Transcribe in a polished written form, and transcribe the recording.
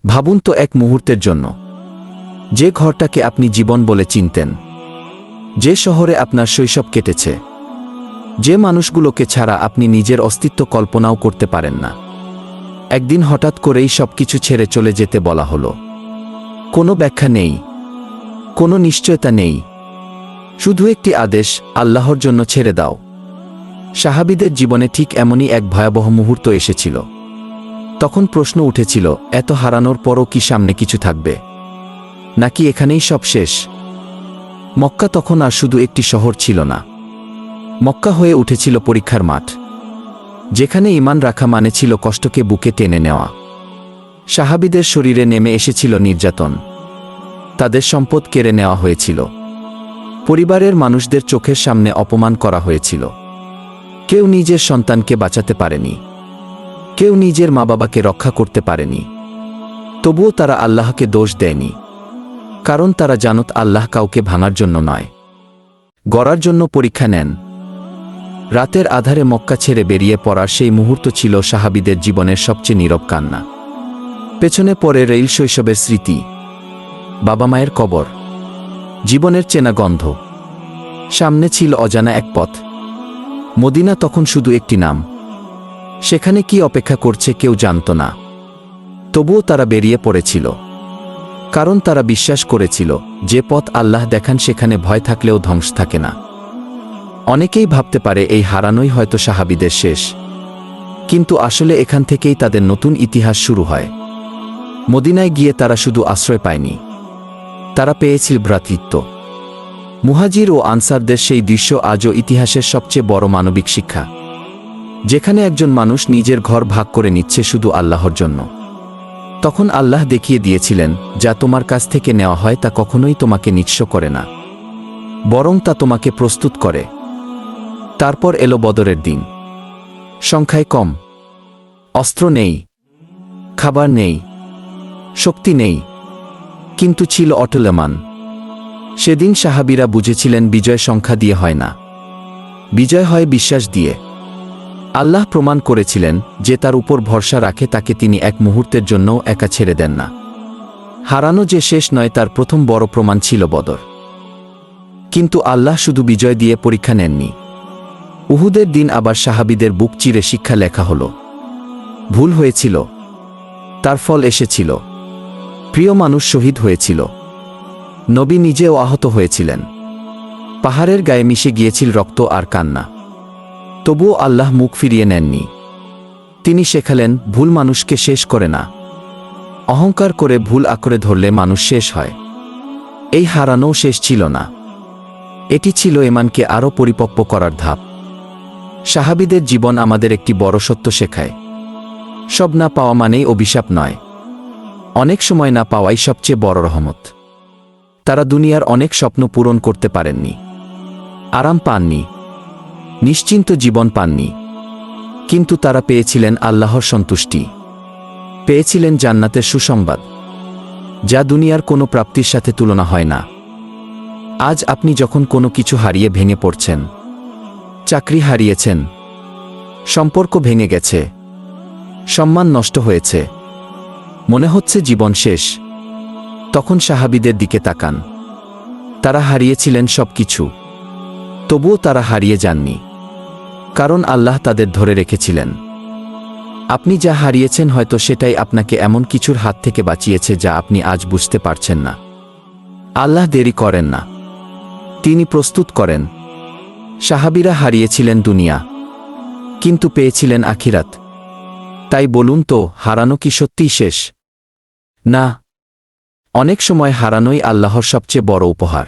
ভাবুন তো এক মুহূর্তের জন্য, যে ঘরটাকে আপনি জীবন বলে চিনতেন, যে শহরে আপনার শৈশব কেটেছে, যে মানুষগুলোকে ছাড়া আপনি নিজের অস্তিত্ব কল্পনাও করতে পারেন না, একদিন হঠাৎ করেই সবকিছু ছেড়ে চলে যেতে বলা হলো। কোনো ব্যাখ্যা নেই, কোনো নিশ্চয়তা নেই, শুধু একটি আদেশ, আল্লাহর জন্য ছেড়ে দাও। সাহাবীদের জীবনে ঠিক এমনই এক ভয়াবহ মুহূর্ত এসেছিল। তখন প্রশ্ন উঠেছিল, এত হারানোর পরও কি সামনে কিছু থাকবে, নাকি এখানেই সব শেষ? মক্কা তখন আর শুধু একটি শহর ছিল না, মক্কা হয়ে উঠেছিল পরীক্ষার মাঠ, যেখানে ঈমান রাখা মানে ছিল কষ্টকে বুকে টেনে নেওয়া। সাহাবীদের শরীরে নেমে এসেছিল নির্যাতন, তাদের সম্পদ কেড়ে নেওয়া হয়েছিল, পরিবারের মানুষদের চোখের সামনে অপমান করা হয়েছিল। কেউ নিজের সন্তানকে বাঁচাতে পারেনি, কেউ নিজের মা বাবাকে রক্ষা করতে পারেনি। তবুও তারা আল্লাহকে দোষ দেয়নি, কারণ তারা জানত আল্লাহ কাউকে ভাঙার জন্য নয়, গড়ার জন্য পরীক্ষা নেন। রাতের আধারে মক্কা ছেড়ে বেরিয়ে পড়ার সেই মুহূর্ত ছিল সাহাবীদের জীবনের সবচেয়ে নীরব কান্না। পেছনে পড়ে রেল শৈশবের স্মৃতি, বাবা মায়ের কবর, জীবনের চেনা গন্ধ। সামনে ছিল অজানা এক পথ। মদিনা তখন শুধু একটি নাম, সেখানে কি অপেক্ষা করছে কেউ জানত না। তবুও তারা বেরিয়ে পড়েছিল, কারণ তারা বিশ্বাস করেছিল, যে পথ আল্লাহ দেখান সেখানে ভয় থাকলেও ধ্বংস থাকে না। অনেকেই ভাবতে পারে এই হারানোই হয়তো সাহাবীদের শেষ, কিন্তু আসলে এখান থেকেই তাদের নতুন ইতিহাস শুরু হয়। মদিনায় গিয়ে তারা শুধু আশ্রয় পায়নি, তারা পেয়েছিল ভ্রাতৃত্ব। মুহাজির ও আনসারদের সেই দৃশ্য আজও ইতিহাসের সবচেয়ে বড় মানবিক শিক্ষা, যেখানে একজন মানুষ নিজের ঘর ভাগ করে নিচ্ছে শুধু আল্লাহর জন্য। তখন আল্লাহ দেখিয়ে দিয়েছিলেন, যা তোমার কাছ থেকে নেওয়া হয় তা কখনোই তোমাকে নিঃস্ব করে না, বরং তা তোমাকে প্রস্তুত করে। তারপর এলো বদরের দিন। সংখ্যায় কম, অস্ত্র নেই, খাবার নেই, শক্তি নেই, কিন্তু ছিল অটল ঈমান। সেদিন সাহাবীরা বুঝেছিলেন, বিজয় সংখ্যা দিয়ে হয় না, বিজয় হয় বিশ্বাস দিয়ে। আল্লাহ প্রমাণ করেছিলেন, যে তার উপর ভরসা রাখে তাকে তিনি এক মুহূর্তের জন্যও একা ছেড়ে দেন না। হারানো যে শেষ নয়, তার প্রথম বড় প্রমাণ ছিল বদর। কিন্তু আল্লাহ শুধু বিজয় দিয়ে পরীক্ষা নেননি। উহুদের দিন আবার সাহাবীদের বুক চিরে শিক্ষা লেখা হলো। ভুল হয়েছিল, তার ফল এসেছিল। প্রিয় মানুষ শহীদ হয়েছিল, নবী নিজেও আহত হয়েছিলেন, পাহাড়ের গায়ে মিশে গিয়েছিল রক্ত আর কান্না। তবুও আল্লাহ মুখ ফিরিয়ে নেননি। তিনি শেখালেন, ভুল মানুষকে শেষ করে না, অহংকার করে ভুল আঁকড়ে ধরলে মানুষ শেষ হয়। এই হারানোও শেষ ছিল না, এটি ছিল ঈমানকে আরও পরিপক্ব করার ধাপ। সাহাবীদের জীবন আমাদের একটি বড় সত্য শেখায়, সব না পাওয়া মানেই অভিশাপ নয়, অনেক সময় না পাওয়াই সবচেয়ে বড় রহমত। তারা দুনিয়ার অনেক স্বপ্ন পূরণ করতে পারেননি, আরাম পাননি, নিশ্চিন্ত জীবন পাননি, কিন্তু তারা পেয়েছিলেন আল্লাহর সন্তুষ্টি, পেয়েছিলেন জান্নাতের সুসংবাদ, যা দুনিয়ার কোনো প্রাপ্তির সাথে তুলনা হয় না। আজ আপনি যখন কোনো কিছু হারিয়ে ভেঙে পড়ছেন, চাকরি হারিয়েছেন, সম্পর্ক ভেঙে গেছে, সম্মান নষ্ট হয়েছে, মনে হচ্ছে জীবন শেষ, তখন সাহাবীদের দিকে তাকান। তারা হারিয়েছিলেন সবকিছু, তবুও তারা হারিয়ে যাননি, কারণ আল্লাহ তাদের ধরে রেখেছিলেন। আপনি যা হারিয়েছেন হয়তো সেটাই আপনাকে এমন কিছুর হাত থেকে বাঁচিয়েছে যা আপনি আজ বুঝতে পারছেন না। আল্লাহ দেরি করেন না, তিনি প্রস্তুত করেন। সাহাবীরা হারিয়েছিলেন দুনিয়া, কিন্তু পেয়েছিলেন আখিরাত। তাই বলুন তো, হারানো কি সত্যিই শেষ? না, অনেক সময় হারানোই আল্লাহর সবচেয়ে বড় উপহার।